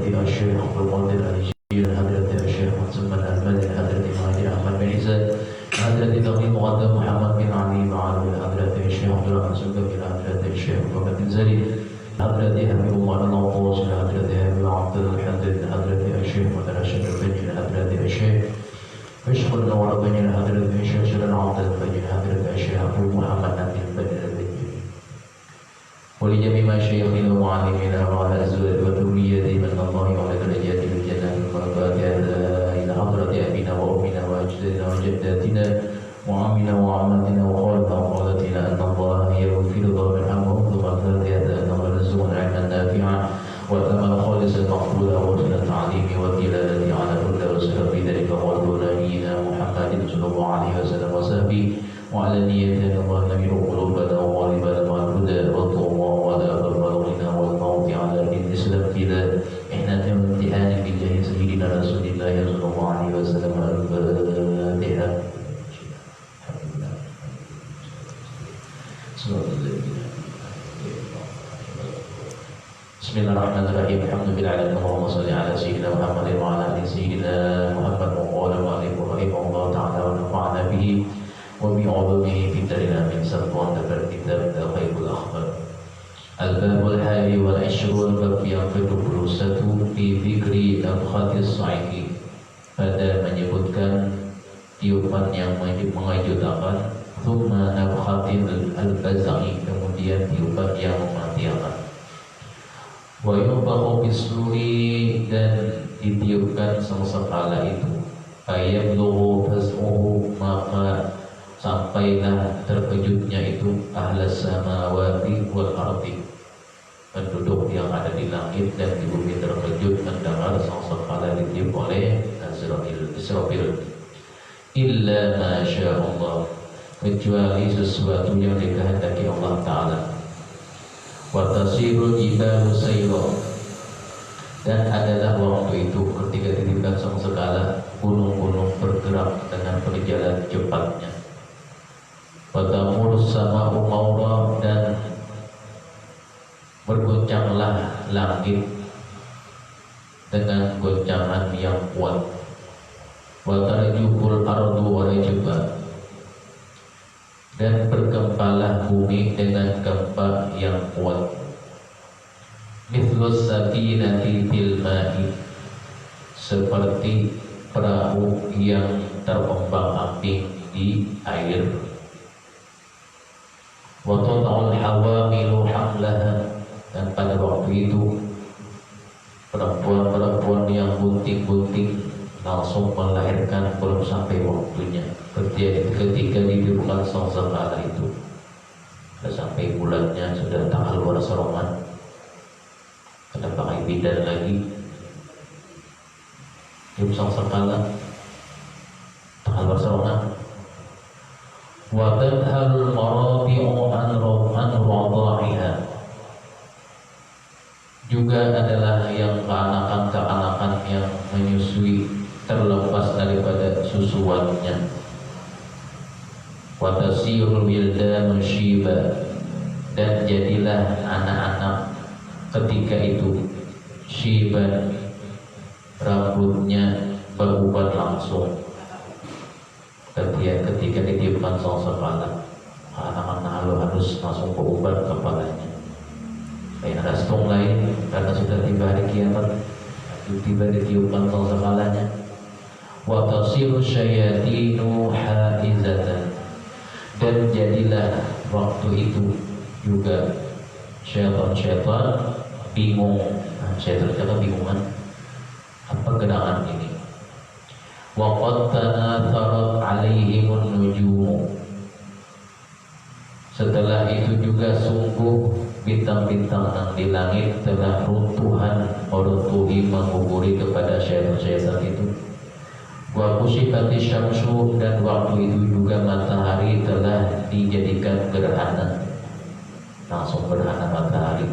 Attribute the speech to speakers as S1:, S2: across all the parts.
S1: حضرة الشيخ عبد القادر الجيل، حضرة الشيخ مسلم المدني، حضرة مهدي أحمد بن عيسى، حضرة تقي مقدم محمد بن علي معاذ، حضرة الشيخ عبد الرحمن سلطان، حضرة الشيخ محمد بن زري، حضرة حبيب عمر النوقوس، حضرة حبيب عبد الحدد، حضرة الشيخ مدرسة البنين، حضرة الشيخ مشق النور بن حضرة الشيخ سلطان عبد البنين، حضرة الشيخ أبو محمد نبي البنين، ولجميع مشايخنا ومعلمينا وعلى أزواج وذريته من الله وعلى درجات الجنة والبركات إلى حضرة أبينا وأمنا وأجدادنا وجداتنا وعمنا وعماتنا وخالنا وخالتنا أن الله يغفر الله ويرحمهم ثم الفاتحة أن الله يرزقنا علما نافعا وثمن خالصا مقبولا وحسن التعليم والدلالة على الهدى والسلام بذلك قول نبينا محمد صلى الله عليه وسلم وصحبه وعلى نيتنا الله نبي قلوبنا وقالبنا مع الهدى والطوبى وعلى بلغنا والموت على دين الإسلام كذا إحنا امتحان بالله سيدنا رسول الله صلى الله عليه وسلم الفاتحة. Bismillahirrahmanirrahim. Alhamdulillahirabbil alamin. Allahumma shalli ala sayyidina Muhammadin wa ala ali sayyidina Muhammad wa qala ma'alifu rahimahullah ta'ala wa nafa'ana bihi wa bi'ulumihi fid darin amin. Sabqan dabar kitab Khairul Akhbar. Al-babul hadi wal 20 bab yang ke-21 fi dzikri al-khatis sa'iqi, pada menyebutkan tiupan yang mengejutkan, thumma nafkhatil al-bazai, kemudian tiupan yang mematikan. Wa yubaqu bisuri, dan ditiupkan sesekala itu, ayablughu faz'uhu, maka sampailah terkejutnya itu ahlas samawati wal ardi, penduduk yang ada di langit dan di bumi terkejut mendengar sesekala ditiup oleh Israfil. Illa ma sya Allah, kecuali sesuatu yang dikehendaki Allah Ta'ala. Wa tasirul jibalu sayra, dan adalah waktu itu ketika ditiupkan sesekala gunung-gunung bergerak dengan berjalan cepatnya. Wa tamur sama'u mawra, dan bergoncanglah langit dengan goncangan yang kuat. Wa tarjuful ardu wa rajba, dan bergempalah bumi dengan gempa yang kuat. Mithlus safinati fil ma'i, seperti perahu yang terombang-ambing di air. Wa tad'ul hawamilu hamlaha, dan pada waktu itu perempuan-perempuan yang bunting-bunting langsung melahirkan belum sampai waktunya. Ketika ditiupkan sesekala itu, sudah sampai bulannya, sudah tanggal 12 Ramadan, ada pakai bidan lagi, tiup sesekala tanggal 12 Ramadan. Wa tadhalul maradi'u an radha'iha, juga adalah yang keanakan yang menyusui terlepas daripada susuannya. Wa tasirul wildanu syiba, dan jadilah anak-anak ketika itu syiban, rambutnya beruban langsung. Ketika ditiupkan sesekala, anak-anak halus langsung beruban kepalanya. Lain ada stung lain, karena sudah tiba hari kiamat, tiba ditiupkan sesekalanya. Wa tasiru syayatinu haizatan, dan jadilah waktu itu juga syaitan bingung. Syaitan bingungan, apa gerangan ini? Wa qad tanatharat alaihimun nujumu, setelah itu juga sungguh bintang-bintang yang di langit telah meruntuhi menguburi kepada syaitan itu. Wa kusyifati syamsu, dan waktu itu juga matahari telah dijadikan gerhana, langsung gerhana matahari.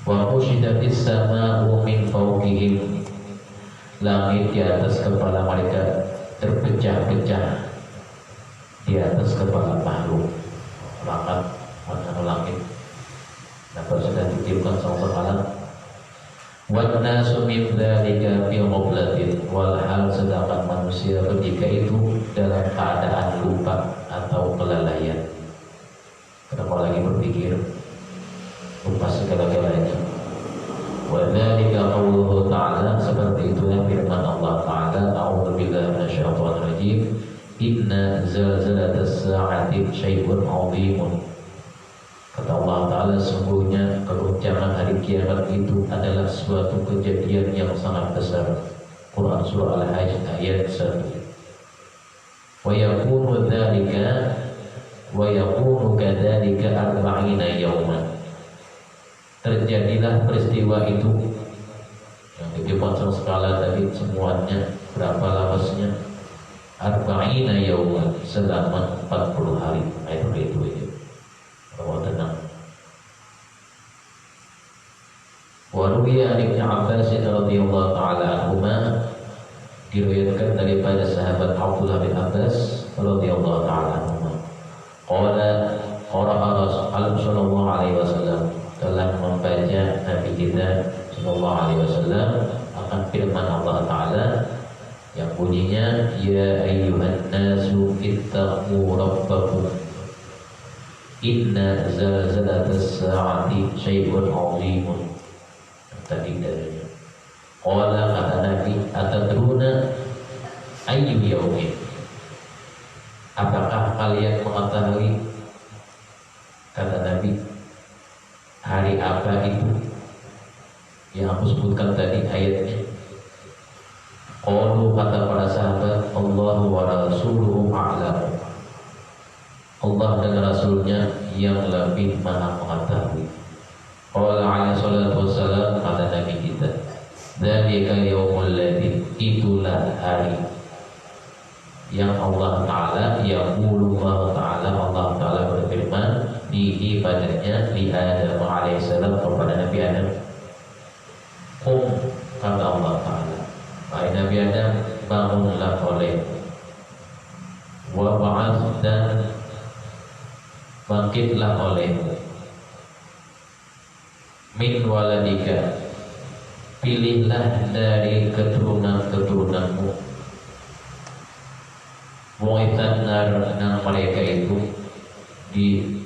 S1: Wa kusyidatis sama'u min fawqihim, langit di atas kepala mereka terpecah-pecah di atas kepala makhluk. Maka langit dapat sudah ditiupkan sesekala, Wan nasu min dzalika fi ghaflatin, walhal sedangkan manusia ketika itu dalam keadaan lupa atau kelalaian. Kenapa lagi berpikir? Lupa segala-galanya. Wa dzalika qauluhu ta'ala, seperti itulah firman Allah Ta'ala, a'udzubillahi minasyaitonir rajim. Inna zalzalatas sa'ati syai'un 'azimun. Kata Allah Ta'ala, sungguhnya kegoncangan hari kiamat itu adalah suatu kejadian yang sangat besar. Quran Surah Al-Hajj ayat 1. Wa yakunu kadzalika arba'ina yawman. Terjadilah peristiwa itu yang di ponsel skala tadi semuanya berapa lapasnya? Arba'ina yawman, selama 40 hari. Ayat itu ya. Bahwa tenang. Wa ruwiya an Ibnu Abbas radhiyallahu ta'ala anhuma, diriwayatkan daripada sahabat Abdullah bin Abbas radhiyallahu ta'ala anhuma. Qala Rasulullah sallallahu alaihi wasallam, telah membaca Nabi kita sallallahu alaihi wasallam akan firman Allah Ta'ala yang bunyinya, ya ayyuhan nasu ittaqu rabbakum inna zalzalatas sa'ati syai'un 'azimun. Tadi dalilnya. Qala, kata Nabi, atadruna ayyu yaumin, apakah kalian mengetahui, kata Nabi, hari apa itu yang aku sebutkan tadi ayatnya? Qalu, kata para sahabat, Allahu wa rasuluhu a'lam, Allah dan Rasulnya yang lebih maha mengetahui. Qala alaihi salatu wassalam, kata Nabi kita, dzalika yaumul ladzi, itulah hari yang Allah Ta'ala, yaqulu Allah Ta'ala berfirman di ibadahnya di Adam alaihissalam kepada Nabi Adam. Qum, kata Allah Ta'ala, wahai Nabi Adam, bangunlah oleh, wa ba'ath, dan bangkitlah olehmu, min waladika, pilihlah dari keturunan-keturunanmu, mu'itan nar, mereka itu diutus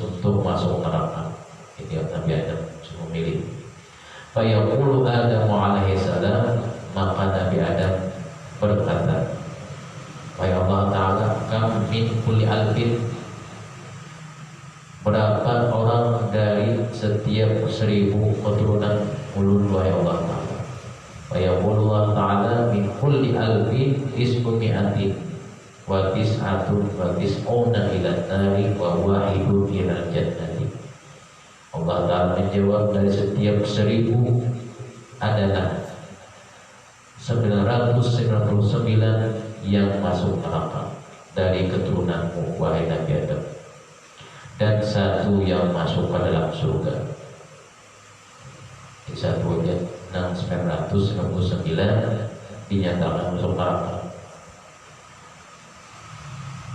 S1: untuk masuk neraka. Ini Nabi Adam memilih. Fa yaqulu Adam alaihi salam, maka Nabi Adam berkata, wahai Allah Ta'ala, kam min kulli alfin, berapa orang dari setiap 1000 keturunan ulul, wahai Allah Ta'ala. Wa yaqulu Allah Ta'ala, min kulli alfin isbumi'atin wa tis'atun wa tis'una ila nari wa wahidun ila jannati. Allah Ta'ala menjawab, dari setiap 1000 adalah 999 yang masuk neraka dari keturunanmu, wahai Nabi Adam, dan 1 yang masuk ke dalam surga. Satu aja 999 dinyatakan masuk neraka.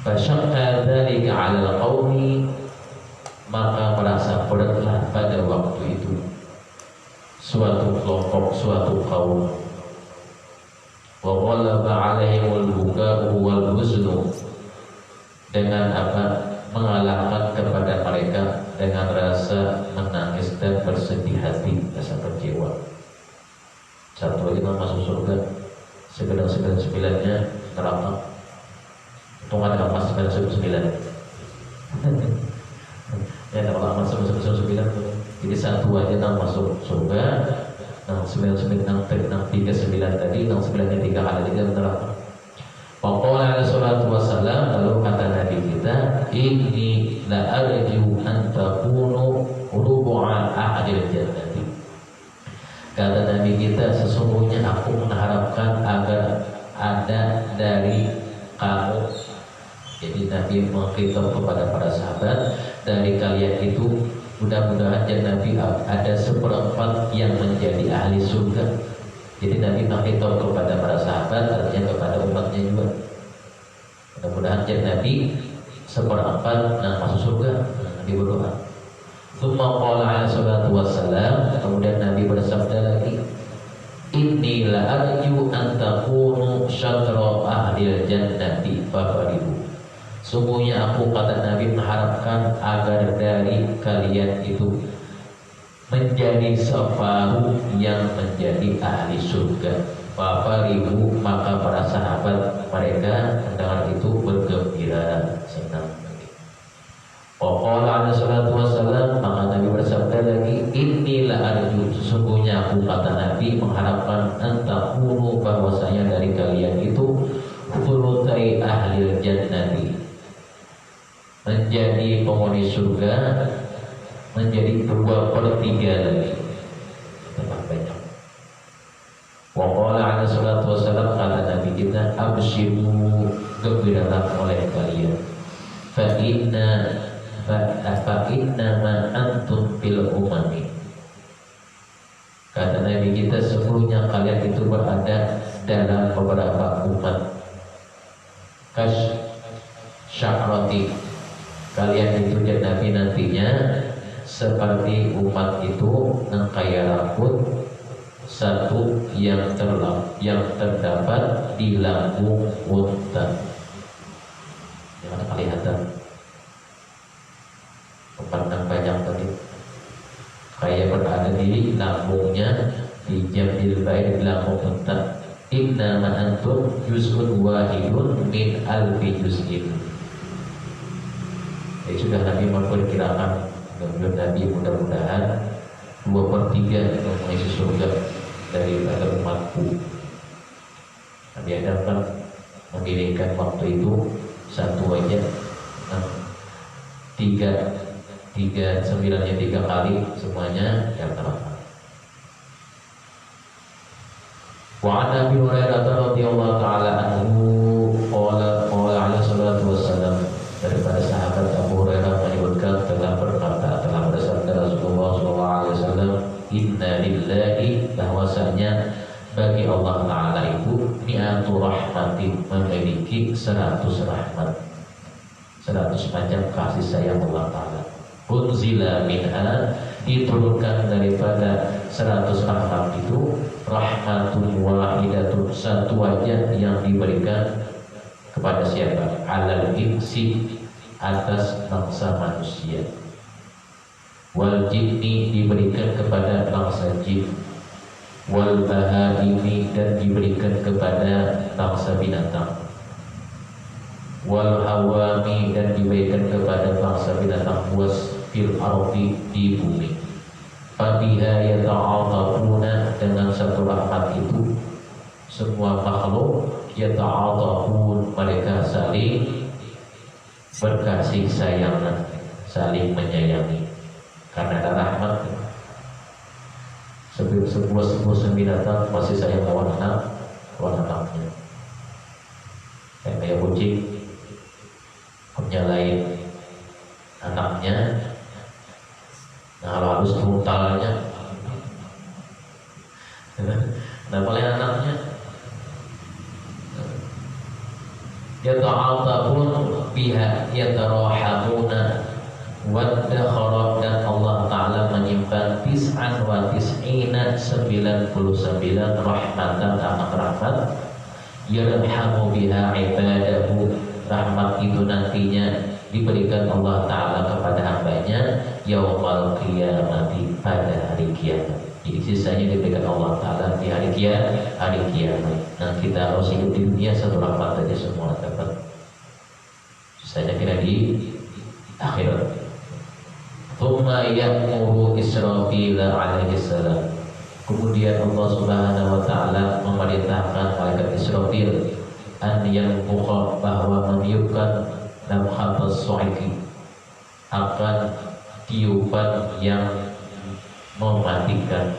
S1: Fasyaqqa dzalika 'alal qaumi, maka merasa beratlah pada waktu itu suatu kelompok, suatu kaum. Wa ghalaba 'alaihimul buka'u wal huznu, dengan apa? Mengalahkan kepada mereka dengan rasa menangis dan bersedih hati, rasa kecewa. 1 aja masuk surga, 99-nya neraka. Untung ada emas 99. Ya, kalau emas 99, jadi 1 aja masuk surga. 99 tadi, 9-nya 3 kali 3 neraka. Waqala alaihi salatu wassalam, lalu kata Nabi kita, inni la arju an takunu rubu'a ahadil jannati. Kata Nabi kita, sesungguhnya aku mengharapkan agar ada dari kamu. Jadi Nabi mengkitab kepada para sahabat, dari kalian itu mudah-mudahan Nabi ada 1/4 yang menjadi ahli surga. Jadi Nabi menghitung kepada para sahabat, artinya kepada umatnya juga. Mudah-mudahan Nabi 1/4 yang masuk surga. Nabi berdoa. Tsumma qala alaihi salatu wassalam, Kemudian Nabi bersabda lagi, inni la arju an takunu syatra ahlil jannati fafarihu. Sungguhnya aku, kata Nabi, mengharapkan agar dari kalian itu menjadi separuh yang menjadi ahli surga. Fafarihu, maka para sahabat mereka mendengar itu bergembira, senang. Waqala alaihi salatu wassalam, maka Nabi bersabda lagi, inni la arju, sesungguhnya aku, kata Nabi, mengharapkan antakunu, bahwasanya dari kalian itu thulutsai ahlil jannati, menjadi penghuni surga, menjadi 2/3 lagi, tambah banyak. Waqala alaihi salatu wassalam, kata Nabi kita, absyiru, gembiralah oleh kalian, fa innama antum fil umami. Kata Nabi kita, sesungguhnya kalian itu berada dalam beberapa umat. Sya'rati, kalian itu Nabi nantinya seperti umat itu nangkaya rambut satu yang terdapat di lambung unta. Jangan kelihatan pandang banyak tadi, kayak berada di lambungnya, di jambil baik di lambung unta. Inna ma antum juz'un wahidun min alfi juz'in. Sudah Nabi memperkirakan, Nabi mudah-mudahan 2/3 mengisi surga daripada umatku. Nabi Adam kan menginginkan waktu itu satu aja, 3 kali semuanya yang terangkan. Wa an Abi Hurairah radhiyallahu taala anhu qala alaihi salatu wassalam, daripada sahabat Abu Hurairah menyebutkan, telah bersabda Rasulullah sallallahu alaihi wasallam, inna lillahi, bahwasanya bagi Allah Ta'ala itu mi'atu rahmatin, memiliki 100 rahmat, 100 macam kasih sayang Allah Ta'ala. Unzila minha, diturunkan daripada 100 rahmat itu, rahmatun wahidatun, satu aja yang diberikan kepada siapa? Alal insi, atas bangsa manusia. Wal jinni, diberikan kepada bangsa jin. Wal bahaimi, dan diberikan kepada bangsa binatang. Wal hawami, dan diberikan kepada bangsa binatang buas fil ardi, di bumi. Fabiha yata'atafuna, dengan satu rahmat itu semua makhluk yata'atafun, mereka saling berkasih sayang, saling menyayangi. Karena ada rahmat, sebuah binatang masih sayang lawan anaknya. Kayak kucing menyalahin anaknya, nah kalau harus brutalnya, nah paling anaknya yata'atafun biha yatarahamuna waddakhara, dan Allah Ta'ala menyimpan 99 rahmatan, anak rahmat, yarhamu biha ibadahu, rahmat itu nantinya diberikan Allah Ta'ala kepada hambanya yaumal qiyamati, pada hari kiamat. Jadi sisanya diberikan Allah Ta'ala di hari kiamat. Nah, kita harus hidup di dunia satu rahmat saja semua dapat, sisanya kira di akhirat. Thumma ya'muru Israfil alaihi salam, kemudian Allah Subhanahu wa taala memerintahkan malaikat Israfil an yanfukha, bahwa meniupkan nafkhatus su'iki, akan tiupan yang mematikan.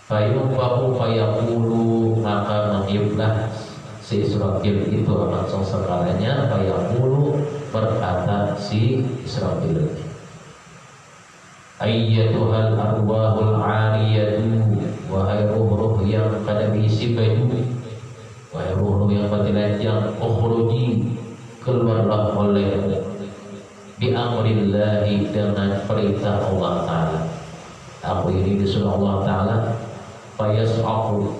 S1: Fayunfahu fayaqulu, maka meniuplah si Israfil itu langsung sekalanya, fayaqulu, berkata si Israfil, ayyatuhal arwahul 'aliyatu, wahai ruh-ruh yang pada diisi baju, wahai ruh-ruh yang pada yang ukhruji, keluarlah olehmu, bi amrillahi, dengan perintah Allah Ta'ala. Aku ini disuruh Allah Ta'ala, fayas'ahu,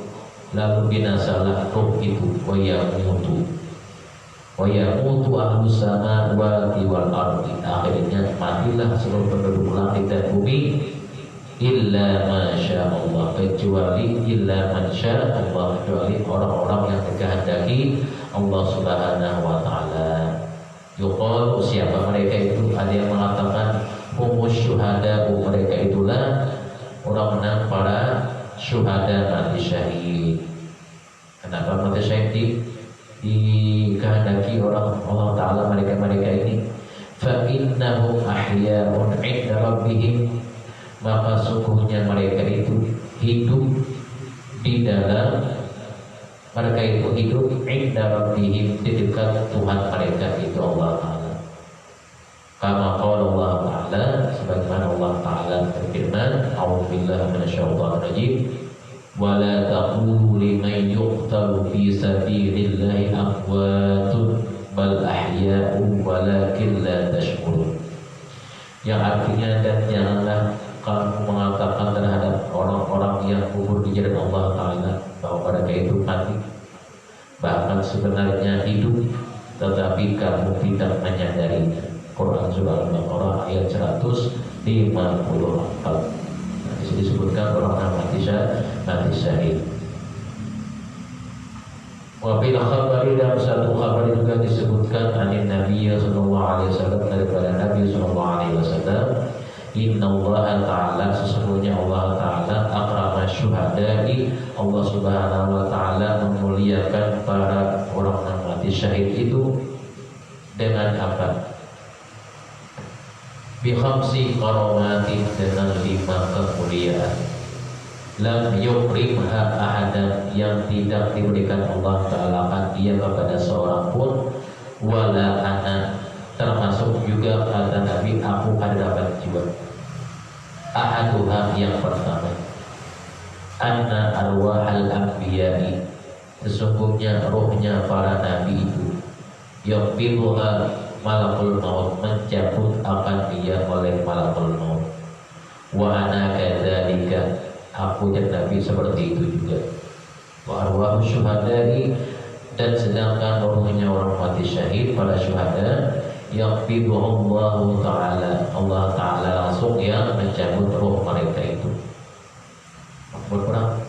S1: lalu binasalah roh itu, wa yamutu ahlus samawati wal ardi, akhirnya matilah seluruh penduduk langit dan bumi, illa masya Allah, kecuali illa mansya Allah, kecuali orang-orang yang dikehendaki Allah Subhanahu wa Ta'ala. Yuqalu, siapa mereka itu? Ada yang mengatakan humus syuhada, mereka itulah orang-orang para syuhada, mati syahid. Kenapa mati syahid dikehendaki orang Allah Ta'ala mereka ini? Fa innahum ahya'un 'inda rabbihim, maka sungguhnya mereka itu hidup di dalam, mereka itu hidup 'inda rabbihim, di dekat Tuhan mereka itu Allah Ta'ala. Kama qala Allah Ta'ala, sebagaimana Allah Ta'ala berfirman, a'udzubillahi minasyaitonir rajim, wa la taqulu liman yuqtalu fi sabilillahi amwatun bal ahya'un walakin la tashkurun. Yang artinya, dan janganlah kamu mengatakan terhadap orang-orang yang gugur di jalan Allah Ta'ala bahwa mereka itu mati, bahkan sebenarnya hidup, tetapi kamu tidak menyadarinya. Quran surah Al-Baqarah ayat 154. Di sini disebutkan orang mati syahid. Wa bil khabari, dalam satu kabar juga disebutkan anin Nabi sallallahu alaihi wasallam, daripada Nabi sallallahu alaihi wasallam, innallaha ta'ala, sesungguhnya Allah Ta'ala, akrama syuhada'i, Allah Subhanahu wa Ta'ala memuliakan para orang yang mati syahid itu dengan apa? Bi khamsi karamatin, dengan 5 kemuliaan. Lam yukrimha ahadan, yang tidak diberikan Allah Ta'ala dia kepada seorang pun, wala ana, termasuk juga kata Nabi, aku ada dapat juga. Ahaduha, yang pertama, anna arwahal anbiya'i, sesungguhnya rohnya para nabi itu, yaqbiluha malakul maut, mencabut akan dia oleh malakul maut. Wa ana kadzalika, aku dan Nabi seperti itu juga. Wa arwahu syuhada'i, dan sedangkan rohnya orang mati syahid, para syuhada, yaqbiduhullahu ta'ala, Allah Ta'ala langsung yang mencabut roh mereka itu. Berperang.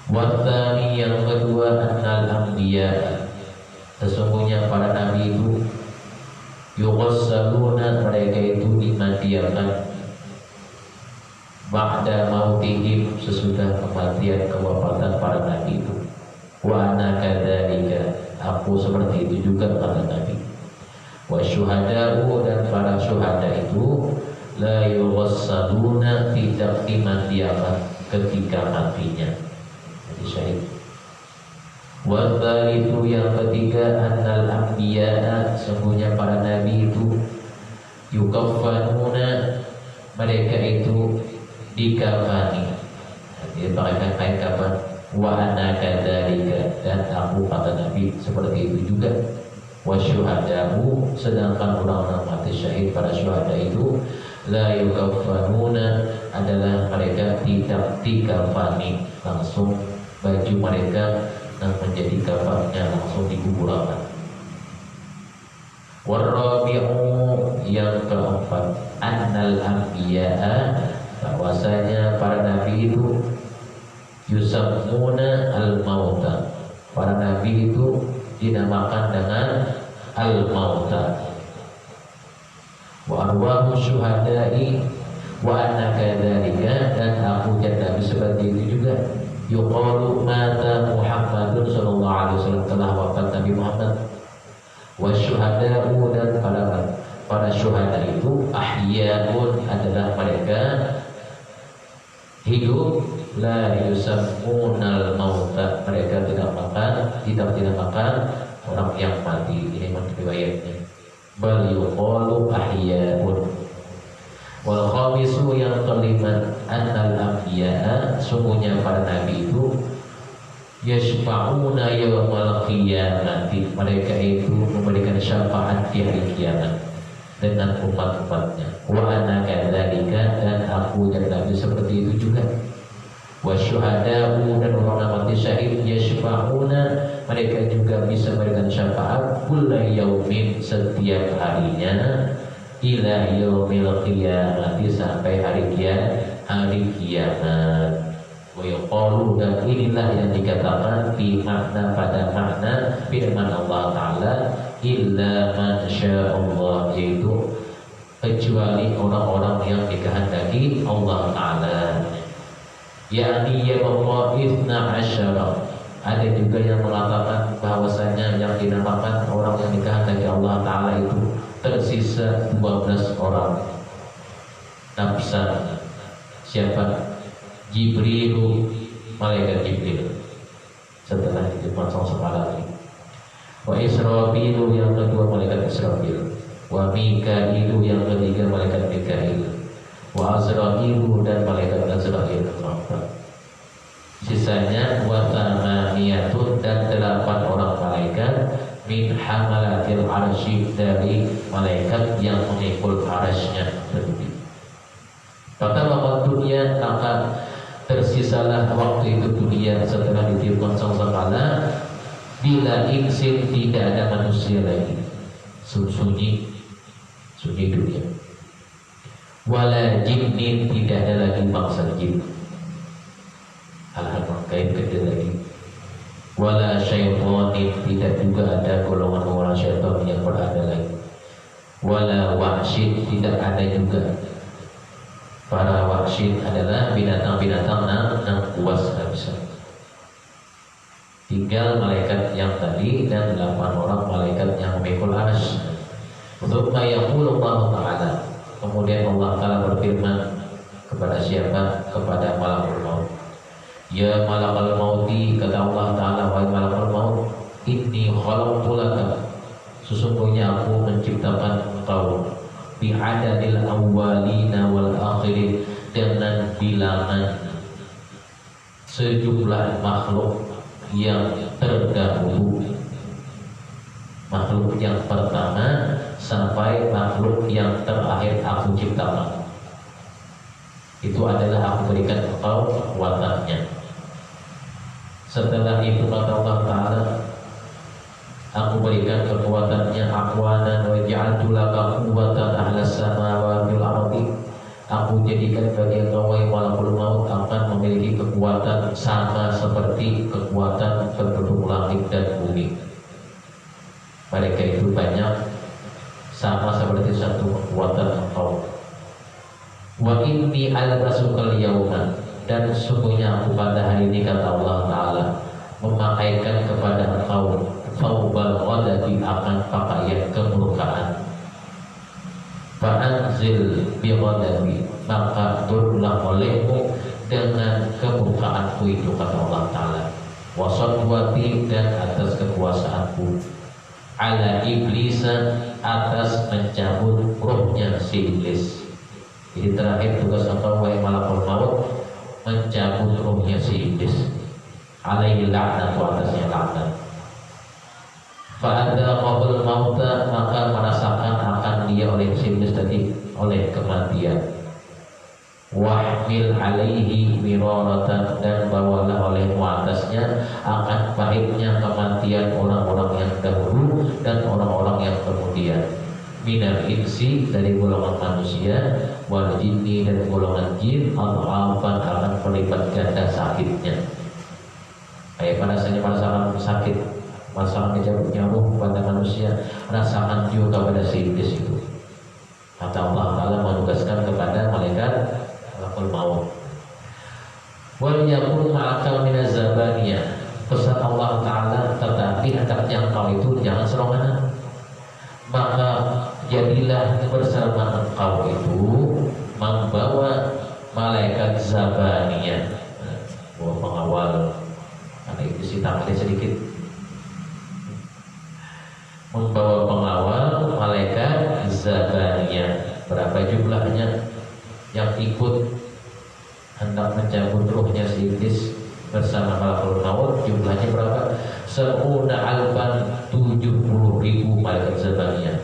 S1: Wa tsani, yang kedua, annal anbiya, sesungguhnya para nabi itu, yughassaluna, mereka itu dimandikan, ba'da mautihim, sesudah kematian, kewafatan para nabi itu. Wa ana kadzalika, aku seperti itu juga kata Nabi. Wa syuhada'u, dan para syuhada itu, la yughassaluna, tidak dimandikan ketika matinya, jadi syahid. Wa dzalitu, yang ketiga, annal anbiya'a, sesungguhnya para nabi itu, yukaffanuna, mereka itu dikafani, dipakai kain kafan. Wa ana kadzalika, dan aku kata Nabi seperti itu juga. Wa syuhada'u, sedangkan orang-orang mati syahid, para syuhada itu, la yukaffanuna, adalah mereka tidak dikafani langsung, baju mereka yang menjadi kafannya langsung dikuburkan. Warabi'u, yang keempat, annal anbiya'a, bahwasanya para nabi itu, yusammuna al-mauta, para nabi itu dinamakan dengan al-mauta. Wa arwahu syuhada'i, wa anna kadzalika, dan aku dan Nabi seperti itu juga. Yuqalu mata Muhammadun sallallahu alaihi wasallam, telah wafat Nabi Muhammad. Wa syuhada'u, dan para syuhada itu, ahya'un, adalah mereka hidup, la yusammunal mauta, mereka tidak makan orang yang mati. Ini riwayatnya. Bal yuqalu ahya'un. Wal khamisu, yang kelima, annal anbiya'a, sungguhnya para nabi itu, yashfa'una yawmal qiyamati, mereka itu memberikan syafaat di hari kiamat. dengan umat-umatnya. Wa ana kadzalika, dan aku dan Nabi seperti itu juga. Wa syuhada'u, dan orang mati syahid, yashfa'una, mereka juga bisa memberikan syafaat kulla yaumin, setiap harinya, ila yaumil qiyamati, sampai hari kiamat. Wa yuqalu, dan inilah yang dikatakan fi makna, pada makna firman Allah Ta'ala, illa man sya'allah, yaitu kecuali orang-orang yang dikehendaki Allah Ta'ala. Yakni ya Allah isna asyara, ada juga yang mengatakan bahwasanya yang dinamakan orang yang dikehendaki Allah Ta'ala itu tersisa 12 orang. Nafsan, siapa? Jibril, malaikat Jibril, setelah itu pasang sepala lagi. Wa Israfilu, yang kedua malaikat Israfil. Wa Mika'ilu, yang ketiga malaikat Mika'il. Wa Azra'ilu, dan malaikat Azra'il. Sisanya wa tamaniyatun, dan 8 orang malaikat min hamalatil arsy, dari malaikat yang mengikul arasy-Nya. Maka waktu dunia, maka tersisalah waktu itu dunia setelah ditiupkan sangkakala, bila insin, tidak ada manusia lagi, sunyi dunia. Wala jinnin, tidak ada lagi bangsa jin, hal-hal gaib kecil lagi. Wala syaitanin, tidak juga ada golongan orang syaitan yang berada lagi. Wala wahsyin, tidak ada juga. Para wahsyin adalah binatang-binatang yang buas bisa. Tinggal malaikat yang tadi dan 8 orang malaikat yang memikul arsy. Tsumma yaqulu Allah Ta'ala, kemudian Allah Ta'ala berfirman kepada siapa? Kepada malakul maut. Ya malakul mauti, kata Allah Ta'ala, wahai malakul maut, inni khalaqtu laka, sesungguhnya aku menciptakan engkau, bi'adadil awwalina wal akhirin, dengan bilangan sejumlah makhluk yang terdahulu, makhluk yang pertama sampai makhluk yang terakhir aku ciptakan. Itu adalah aku berikan engkau kekuatannya. Setelah itu kata Allah Ta'ala, aku berikan kekuatannya akwanan wa ja'altu laka quwwatan ahlas samawati wal ardi. Aku jadikan bagi engkau wahai malakul maut akan memiliki kekuatan sama seperti kekuatan penduduk langit dan bumi. Mereka itu banyak, sama seperti satu kekuatan engkau. Wa inni albasukal yauma, dan sesungguhnya aku pada hari ini, kata Allah Ta'ala, memakaikan kepada engkau faubal ghadabi, akan pakaian kemurkaan. Fa'anzil bi ghadabi, maka turunlah olehmu dengan kemurkaanku itu, kata Allah Ta'ala. Wasatwati, dan atas kekuasaanku. Ala iblisa, atas mencabut rohnya si iblis. Jadi terakhir tugas engkau wahai malakul maut, mencabut rohnya si iblis. Alaihi la'nat, atasnya laknat. Fa'adha qabul mauta, maka merasakan akan dia oleh si iblis tadi, oleh kematian. Wahmil alaihi miraratan, dan bawalah olehmu atasnya akan pahitnya kematian orang-orang yang dahulu dan orang-orang yang kemudian. Minal insi, dari golongan manusia, wal jinni, dan golongan jin, al-alfan, akan melipat ganda sakitnya. Kayak merasakan sakit, merasakan kejabutnya ruh pada manusia, rasakan juga pada si iblis itu. Kata Allah Ta'ala menugaskan kepada malaikat malakul maut. Wal yakun ma'akal minaz zabaniyah, pesan Allah Ta'ala, tetapi hendaknya engkau itu jangan serongan. Maka jadilah bersama engkau itu membawa malaikat zabaniyah, pengawal. Ada itu sih tambahnya sedikit. Membawa pengawal malaikat zabaniyah. Berapa jumlahnya yang ikut hendak mencabut ruhnya si iblis bersama malakul maut? Jumlahnya berapa? Se'una alban, 70.000 malaikat zabaniyah.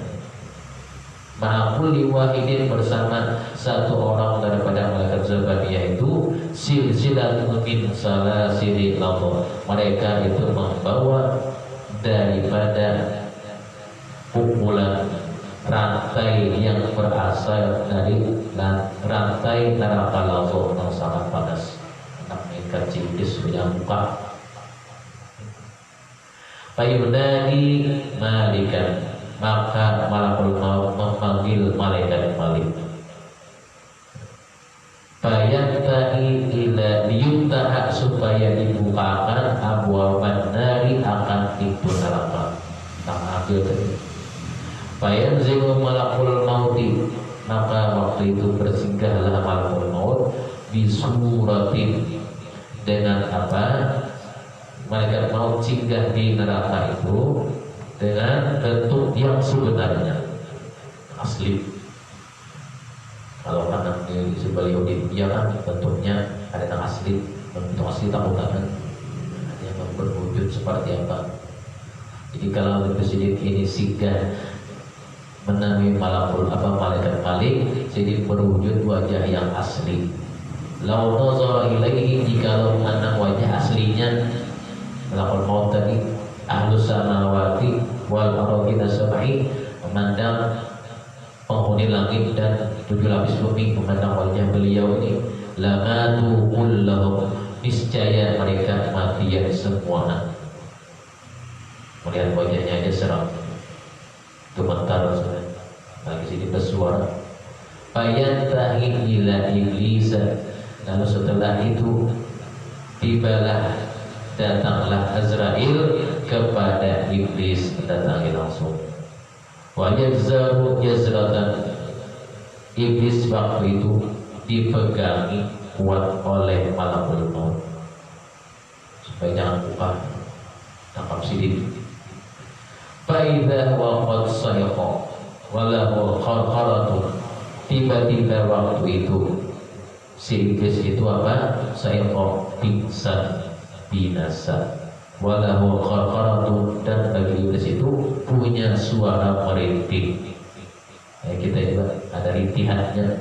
S1: Ma'akuli wahidin bersama satu orang daripada malaikat Zabaniyah itu silsilatun min salasili lamur. Mereka itu membawa daripada pukulan rantai yang berasal dari rantai neraka lamur yang sangat panas. Malaikat Iblis punya muka. Fayunadi malikan, maka malakul maut memanggil malaikat Malik. Fayantahi ila liyuntaha, supaya dibukakan abwaban nari, akan pintu neraka. Tak ambil tadi. Fayanzilu malakul mauti, maka waktu itu bersinggahlah malakul maut bisuratin, dengan apa? Malaikat maut singgah di neraka itu dengan bentuk yang sebenarnya asli. Kalau anak di sebelah dia kan bentuknya ada yang asli, bentuk asli tak bukan yang berwujud seperti apa. Jadi kalau presiden ini singgah menemui malaikat Malik, jadi berwujud wajah yang asli. Lau nazara ilaihi, jikalau memandang wajah aslinya malakul maut tadi, ahlus samawati wal ardina sab'i, memandang penghuni langit dan 7 lapis bumi, memandang wajah beliau ini, lamatu kullahum, niscaya mereka matian semua. Melihat wajahnya aja seram, gemetar sudah. Lagi sini bersuara. Fayantahi ila iblis, lalu setelah itu tibalah, datanglah Azrail kepada iblis, datangi langsung. Wa yazzaru yazratan, iblis waktu itu dipegangi kuat oleh malakul maut supaya jangan buka, tangkap sidik. Fa idza waqad sayqa walahu qarqaratun, tiba-tiba waktu itu si iblis itu apa? Sayqa, pingsan, binasa. Walahu qarqaratun, dan bagi iblis itu punya suara merintih. Kita juga ada rintihannya.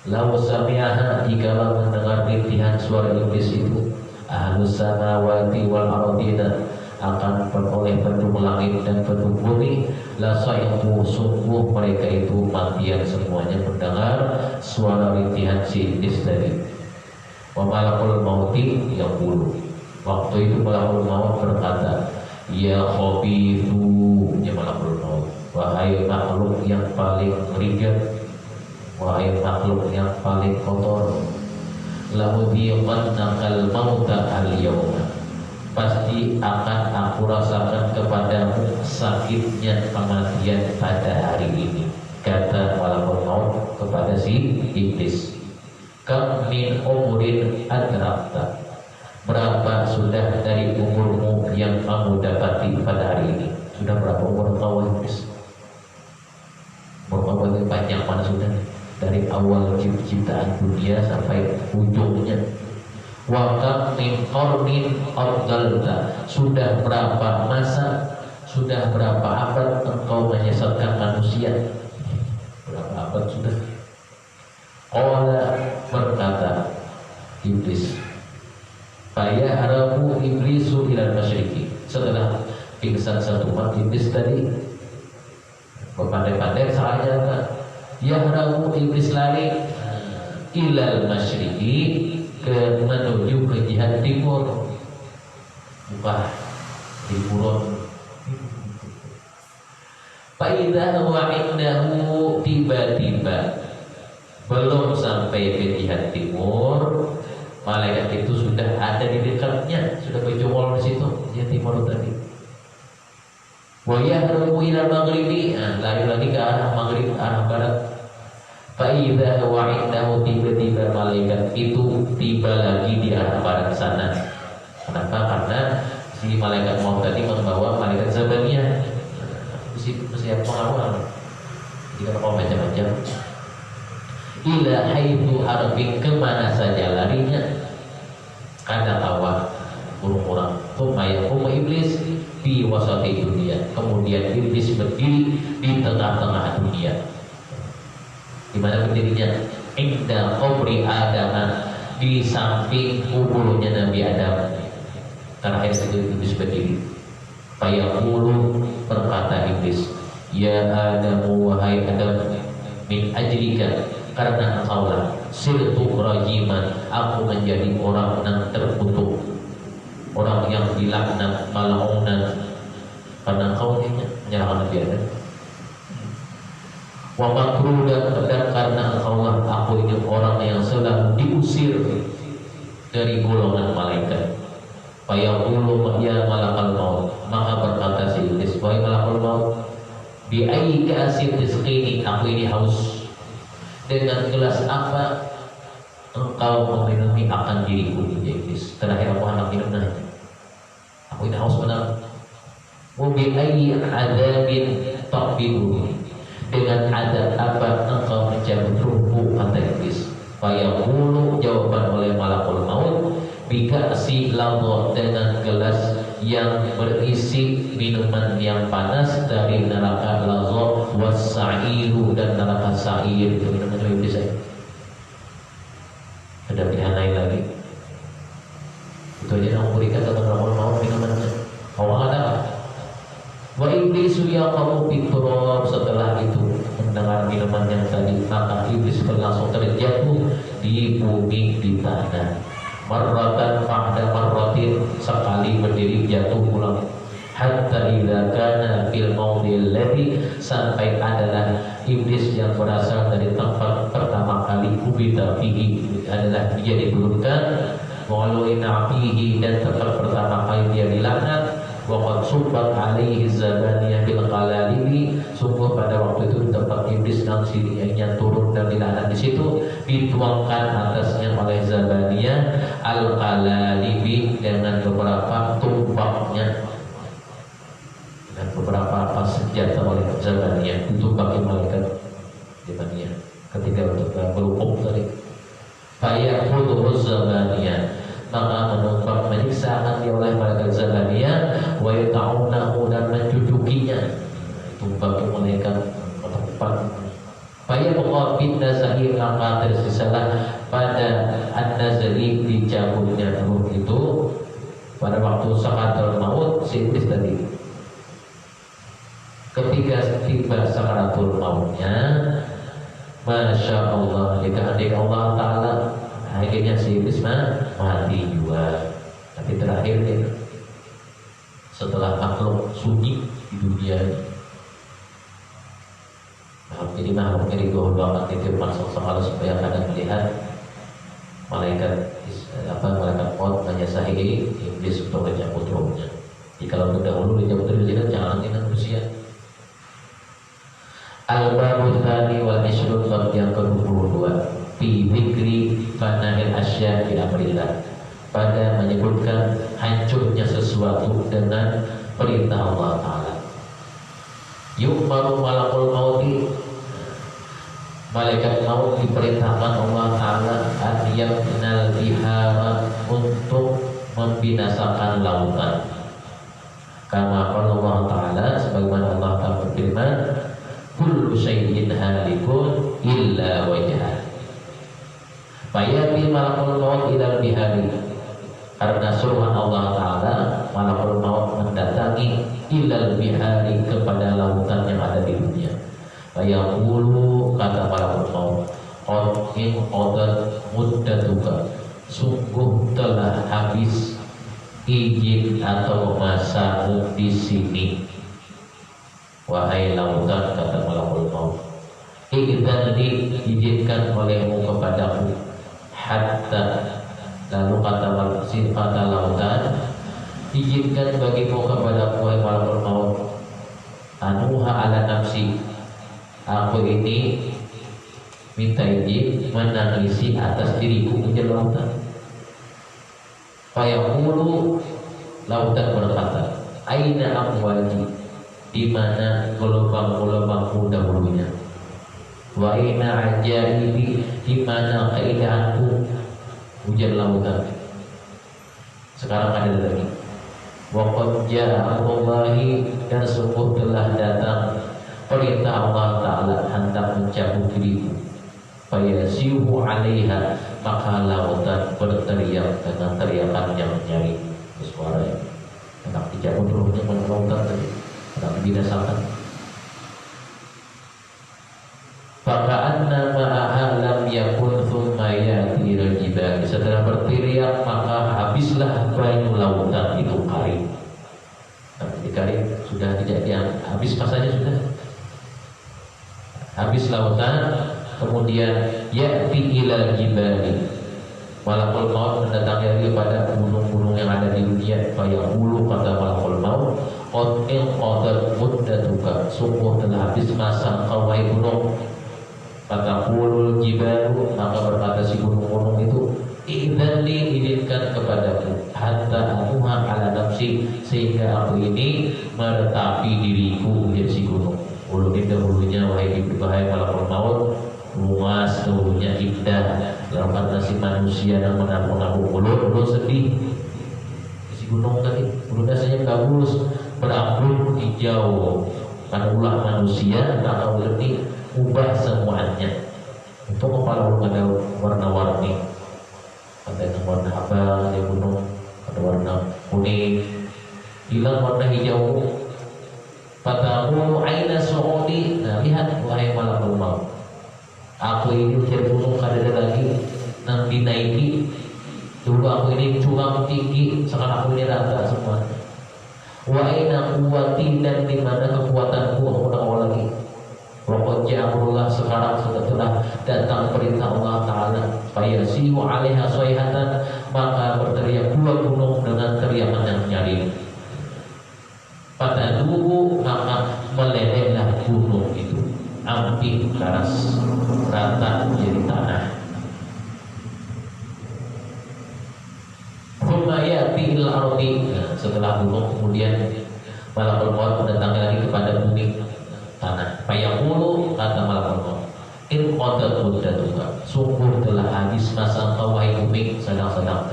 S1: Lau sami'aha, jikalau mendengar rintihan suara iblis itu, ahlus samawati wal ardina, akan beroleh penduduk langit dan penduduk bumi, la sayqu, sungguh mereka itu matian semuanya mendengar suara rintihan si iblis tadi. Wa malakul mauti yaqulu, waktu itu malakul maut berkata, ya khabithu, ya malakul maut, wahai makhluk yang paling ringan, wahai makhluk yang paling kotor, lahudhiqannakal mauta al-yawma, pasti akan aku rasakan kepadamu sakitnya kematian pada hari ini, kata malakul maut kepada si iblis. Kam min umurin adrakta, berapa sudah dari umurmu yang kamu dapati pada hari ini? Sudah berapa umur kau iblis? Umur kau ini panjang mana sudah? Dari awal ciptaan dunia sampai ujungnya. Wa kam min qarnin ardalta, sudah berapa masa, sudah berapa abad engkau menyesatkan manusia? Berapa abad sudah? Qala, berkata iblis, fayahramu iblisu ilal masyriqi, setelah pingsan satu umat iblis tadi berpandai-pandai saja kan, yahramu iblis lari ilal masyriqi, ke menuju ke jihad timur, bukan timuron. Faidah wa indahu, tiba-tiba belum sampai ke jihad timur, malaikat itu sudah ada di dekatnya, sudah berjongol di situ, jihad timur tadi. Wa yahrumu ila maghribi, lari lagi ke arah maghrib, arah barat. Faidah wa indahu, tiba-tiba malaikat itu tiba lagi di arah barat sana. Kenapa? Karena si malaikat maut tadi membawa malaikat Zabaniyah, mesti pengawal. Jika kau macam-macam, ila haitsu harbin, kemana saja larinya, kada awak burung orang. Tumayakum iblis di wasati dunia, kemudian iblis berdiri di tengah-tengah dunia. Di mana berdirinya? Inda qabri Adam, di samping kuburnya Nabi Adam. Terakhir itu iblis berdiri. Fayaqulu, berkata iblis, ya Adam, wahai Adam, min ajlika, karena engkaulah sirtu rajiman, aku menjadi orang yang terkutuk, orang yang dilaknat, malaunan, karena engkau menyalahkan Nabi Adam. Wa makrudan, dan karena engkaulah aku ini orang yang selalu diusir dari golongan malaikat. Fayaqulu ya malakal maut, maka berkata si iblis, wahai malakal maut, bi ayyi ka'sin tisqini, aku ini haus, dengan gelas apa engkau meminumi akan diriku ini iblis. Terakhir aku hendak minum nanti. Aku ini haus benar. Wa bi ayyi adzabin taqbidu, dengan adab apa engkau mencabut ruhku, kata iblis. Fayaqulu, jawaban oleh malakul maut, bika'si ladha, dengan gelas yang berisi minuman yang panas dari neraka ladha, was-sa'iru, dan neraka sa'ir. Itu minuman iblis saya. Ada pilihan lain lagi. Itu aja yang memberikan kata malakul maut minumannya. Allah ada. Wa iblisu yaqamu biturab, setelah itu mendengar minuman yang tadi, maka iblis langsung terjatuh di bumi, di tanah. Marratan ba'da marratin, sekali berdiri jatuh ulang. Hatta idza kana fil maudhil ladzi, sampai adalah iblis yang berasal dari tempat pertama kali kubita fihi, adalah dia diturunkan, walau inna fihi, dan tempat pertama kali dia dilaknat. Waqad subbat alaihi zabaniyah bil qalalibi, sungguh pada waktu itu di tempat iblis yang sirinya turun dan dilaknat di situ, dituangkan atasnya oleh zabaniyah al qalalibi, dengan beberapa tumpaknya, dan beberapa senjata oleh zabaniyah, ditumpaki malaikat zabaniyah ketika berhukum tadi. Fayaqulu zabaniyah, maka menumpak menyiksaan dia oleh malaikat zabaniyah, wa yata'unahu, dan mencucukinya, tumpaki malaikat ketempat. Fayabqa bin nazari, maka tersisalah pada an-nazari, dicabutnya ruh itu pada waktu sakaratul maut si iblis tadi. Ketika tiba sakaratul mautnya, masya Allah, dikehendaki Allah Ta'ala, akhirnya si iblis mati juga. Tapi terakhir dia, setelah makhluk sunyi di dunia, jadi makhluknya digohol banget, dititipkan sesuatu supaya kadang melihat malaikat maut menyasahi iblis untuk mencabut rohnya. Jika kalau terdahulu dicabut dari zina, jangan dengan usia. Al-Babu Tsani wal Ishrun, bab yang ke-22, fi dzikri fana'il asya' bi amrillah, pada menyebutkan hancurnya sesuatu dengan perintah Allah Ta'ala. Yu'maru malakul mauti, malaikat maut diperintahkan Allah Ta'ala an yabnal bihara, untuk membinasakan lautan. Kama qala Allah Ta'ala, sebagaimana Allah Ta'ala berfirman, kullu syai'in halikun illa wajhah. Fayabi malakul maut ilal bihari, karena suruhan Allah Ta'ala, malakul maut mendatangi ilal bihari, kepada lautan yang ada di dunia. Fayaqulu, kata malakul maut, qad inqadat muddatuka, sungguh telah habis izin atau masamu di sini. Wahai lautan, kata malakul maut, idzanli, izinkan olehmu kepadaku, hatta, lalu kata lautan, izinkan bagimu kepadaku, wahai malakul maut, anuha ala nafsi, aku ini minta izin menangisi atas diriku, ujar lautan. Fayaqulu, lautan berkata, aina amwaji, di mana gelombang-gelombangku dahulunya. Wa aina ajaibi, di mana keindahanku, ujar lautan. Sekarang ada lagi. Wa qad jaa Allahi, dan sungguh telah datang perintah Allah Ta'ala hendak mencabut diriku. fayasihu 'alaiha, maka lautan berteriak dengan teriakan yang nyaring. Suara yang enak dijawab dulunya mana lautan tadi, enak dibinasakan. Faka'anna ma'aha lam yakun thumma ya'ti al-jibal. Setelah berteriak maka habislah banyu lautan itu kering. Nah, dikering sudah tidak habis masanya sudah. Habis lautan, kemudian ya'ti ila jibali. Malakul maut mendatangi lagi pada gunung-gunung yang ada di dunia. Fayaqulu, kata malakul maut, qad inqadat muddatuka, sungguh telah habis masa engkau wahai gunung. Fataqulul jibalu, maka berkata si gunung-gunung itu, idzan li, izinkan kepadaku, hatta anuha ala nafsi, sehingga aku ini meretapi diriku. Menjadi si gunung ulunya dahulunya wahai malakul maut, luas dahulunya indah, dalam kata si manusia yang menampung ulu sedih. Si gunung tadi ulu dasarnya bagus, berambut hijau, karena ulah manusia maka ulu ini ubah semuanya. Untuk kepala ulu ada warna-warni, ada yang warna abang di gunung, ada warna kuning, hilang warna hijau. Fatahu aina su'udi. Nah, lihat wahai malakul maut, aku ini menjadi gunung kadada lagi nang dinaiki. Dulu aku ini curam tinggi, sekarang aku ini rata semua. Wa aina quwwati, dan di mana kekuatanku, aku udah awal lagi. Pokoknya amrullah, sekarang sudah datang perintah Allah Ta'ala. Fayasihu 'alaiha sayhatan, maka berteriak dua gunung dengan teriakan yang nyaring. Fataduhu, maka melelehlah gunung itu, ampih keras, rata menjadi tanah. Thumma ya'ti il ardi, setelah gunung kemudian malakul maut mendatangi lagi kepada bumi, tanah. Fayaqulu, kata malakul maut, in qadat muddatuka, sungguh telah habis masa engkau wahai bumi, sedang-sedang.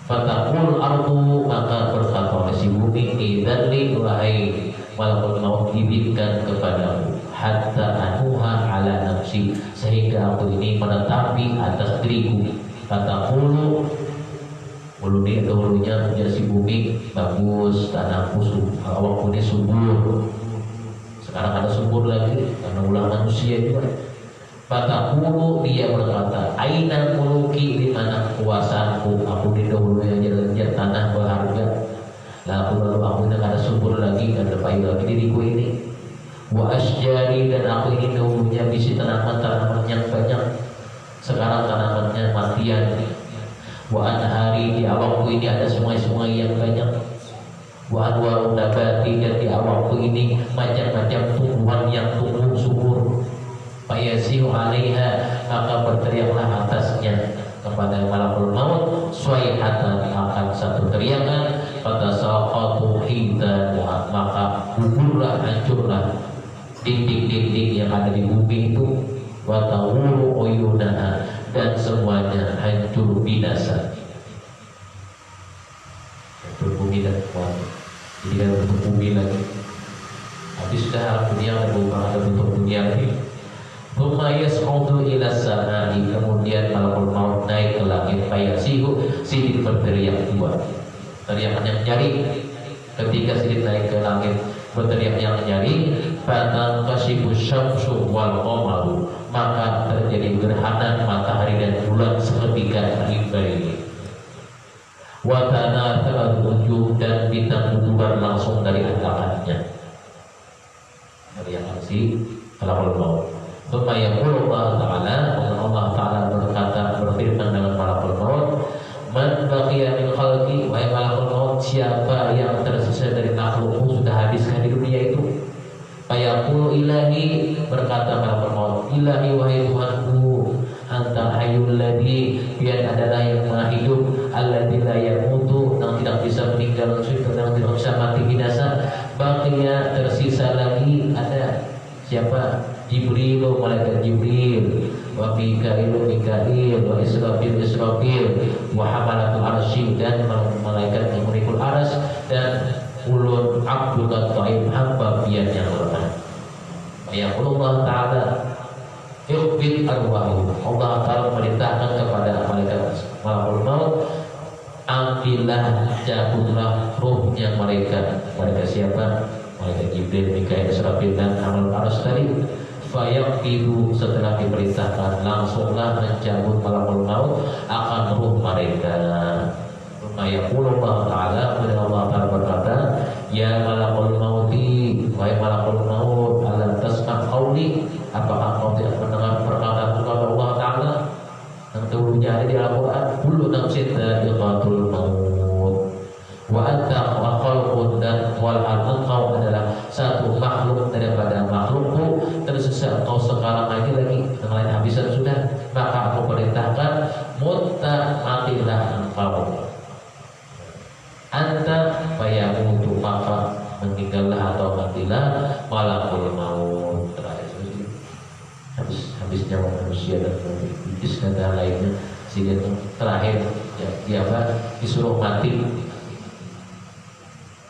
S1: Fataqul ardu, maka berkata oleh si bumi, idzan li, wahai malakul maut, izinkan kepadaku, hatta anuha ala nafsi, sehingga aku ini menetapi atas diriku. Fataqulu, ulunya dahulunya menjadi si bumi bagus, tanahku awakku ini subur. Sekarang ada subur lagi karena ulah manusia juga. Fataqulu, dia berkata, aina muluki, di mana kekuasaanku, aku di dahulu yang jalan tanah berharga. Lalu aku tidak ada subur lagi, ada payu lagi diriku ini. Wa asjari, dan aku ini dahulunya bisi tanaman-tanaman yang banyak, sekarang tanamannya matian. Wa anhari, di awakku ini ada sungai-sungai yang banyak. Wa anwaru nabati, dan di awakku ini macam-macam tumbuhan yang tumbuh subur. Fayasihu 'alaiha, maka berteriaklah atasnya kepada malakul maut, sayhatan, akan satu teriakan. Fatasaqatu hidan, maka gugurlah, hancurlah dinding-dinding yang ada di bumi itu. Wa tawuru uyunaha, dan semuanya hancur binasa. Hancur bumi dan kuat. Jadi ada bentuk bumi lagi. Habis sudah alam dunia, ada bentuk dunia lagi. Thumma yas'udu ila samai, kemudian malakul maut naik ke langit. Fayasihu, sidin berteriak dua, teriakan yang nyaring. Ketika sidin naik ke langit berteriak yang nyaring, fatanqashifu syamsu wal qamaru, maka terjadi gerhana matahari dan bulan seketika rimba ini. Wa tanatharat wujuh, dan bintang keluar langsung dari antakannya. Teriakan si malakul maut. Thumma yaqulu Allah Ta'ala, Allah Ta'ala berkata, berfirman dengan malakul maut, man baqiya min khalqi, wahai malakul maut, siapa yang tersisa dari makhlukmu, sudah habiskah di dunia itu? Fayaqulu ilahi, berkata malakul maut, ilahi, wahai Tuhanku, anta hayyul ladzi, dia adalah yang maha hidup, alladzi la yamutu, yang tidak bisa meninggal, yang tidak bisa mati binasa. Baqiya, tersisa lagi ada siapa? Jibril, malaikat Jibril, wa Mikail, wa Israfil, wa hamalatul arsy, dan malaikat yang memikul arsy, dan ulul abduka ta'im, hamba pian yang lemah. Ya Allah Ta'ala, ikhbil arwah Allah Ta'ala memerintahkan kepada malaikat malakul maut, ambillah, cabutlah ruhnya mereka. Mereka siapa? Malaikat Jibril, Mikail, Israfil dan Amal Aras tadi. Fayaqidu, setelah diperintahkan langsunglah mencabut malakul maut akan ruh mereka. Mayaqulu Allah Ta'ala, kemudian Allah Ta'ala berkata, ya malakul mauti, wahai malakul maut, alam tasma' qawli, apakah kau tidak mendengar perkataan Allah Ta'ala yang dulunya ada di Al-Quran, kullu nafsin dha'iqatul maut wa anta khalqun, dan wal engkau adalah satu makhluk daripada makhlukku, tersesat engkau sekarang lagi yang lain habisan sudah, maka aku perintahkan mutta, matilah engkau. Anta fayamutu, maka meninggallah atau matilah malakul maut. Terakhir habis nyawa manusia dan iblis dan lainnya, sehingga terakhir dia disuruh mati.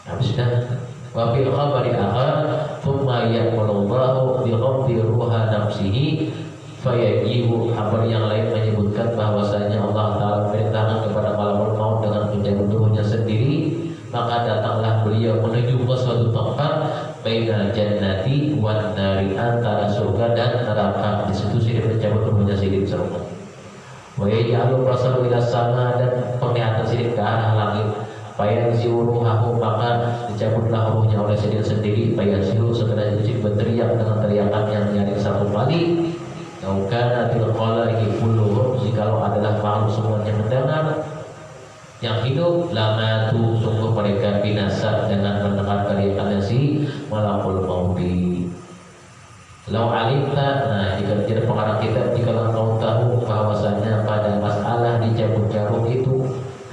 S1: Habis dah. Wa fil khabari akhar thumma yaqulullahu bi qabdi ruha nafsihi fayajibu. Kabar yang lain menyebutkan bahwasanya Allah Ta'ala memerintahkan kepada malakul maut dengan mencabut ruhnya sendiri, maka datanglah beliau menuju ke suatu tempat bainal jannati wan nari, antara surga dan neraka. Di situ sini mencabut ruhnya sendiri surga. Wa yaj'alu basaru ila sama, dan penglihatan sini ke arah langit. Fayanzi'u ruhahu, maka dicabutlah ruhnya oleh sendiri. Fayanzi'u, setelah itu berteriak dengan teriakan yang nyaring satu kali. Naukana tilqalaihi kulluhum, jikalau adalah makhluk semuanya mendengar yang hidup, lamatu, sungguh mereka binasa dengan mendengar teriakan si malakul mauti. Lau alimta, nah jika tidak pengarang kita, jika engkau tahu bahwasanya pada masalah dicabut jarum itu,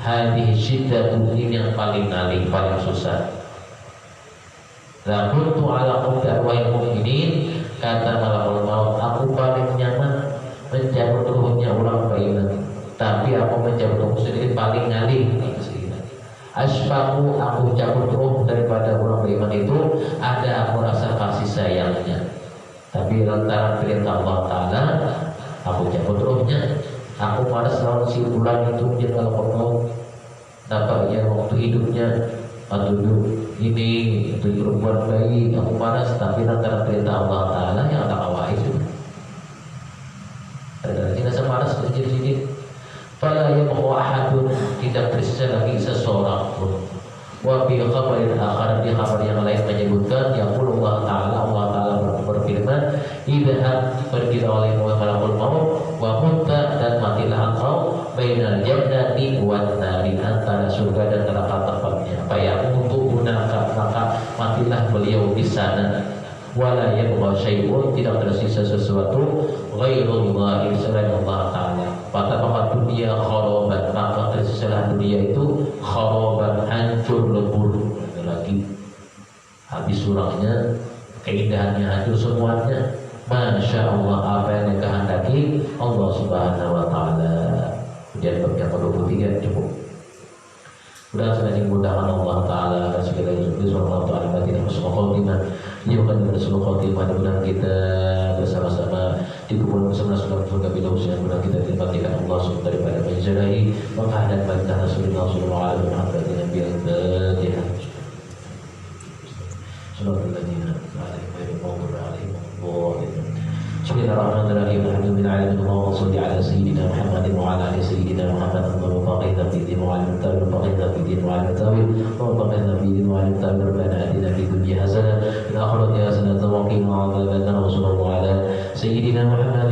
S1: hadhihi syiddatu, ini yang paling ngalih, paling susah. La kuntu ala qudar wa mu'minin, kata malakul maut, aku paling nyaman mencabut ruhnya orang beriman, tapi aku mencabut ruh sendiri paling ngalih. Asfaku, aku cabut ruh daripada orang beriman itu, ada aku rasa kasih sayangnya, tapi lantaran perintah Allah Ta'ala aku cabut ruhnya. Aku malas lawan si bulan itu menjadi malakul maut. Nampaknya waktu hidupnya atau ini itu perempuan bayi, aku malas, tapi antara perintah Allah Ta'ala yang ada awal itu. Ada lagi rasa malas menjadi sini. Fala yabqa ahadun, tidak tersisa lagi seseorang pun. Wa fi khabarin akhar, di kabar yang lain menyebutkan, yaqulu Allah Ta'ala berfirman, idhab, pergilah oleh malakul maut, wa mutta, dan matilah engkau, bainal jannati wan nari, antara surga dan neraka tempatnya. Fayamutu hunaka, maka matilah beliau di sana. Wala yabqa syai'un, tidak tersisa sesuatu, ghairullahi, selain Allah Ta'ala. Fatamakat dunia kharaban, maka tersisalah dunia itu kharaban, hancur lebur. Ada lagi habis surahnya, keindahannya hancur semuanya. Masya Allah, apa yang dikehendaki Allah Subhanahu wa Ta'ala. Kemudian bab yang ke-23 cukup. Mudah sekali mudahan Allah Ta'ala dan segala yang Allah Ta'ala batin husnul khotimah. Jauhkan dari husnul khotimah, mudah kita bersama-sama dikumpulkan bersama surga bila usia, mudah kita dinikmatikan Allah SWT daripada menjalahi maka dan bantah Rasulullah sallallahu alaihi wasallam bil Fatihah. Bismillahirrahmanirrahim. Alhamdulillahirabbil alamin. Shalli ala sayyidina Muhammadin wa ala ali sayyidina Muhammad. Allahumma faqihna fid din wa 'allimna ta'wil, faqihna fid din wa 'allimna ta'wil, wa faqihna fid din wa 'allimna ta'wil. Rabbana atina fid dunya hasanah wa fil akhirati hasanah wa qina 'adzabannar. Sallallahu ala sayyidina Muhammad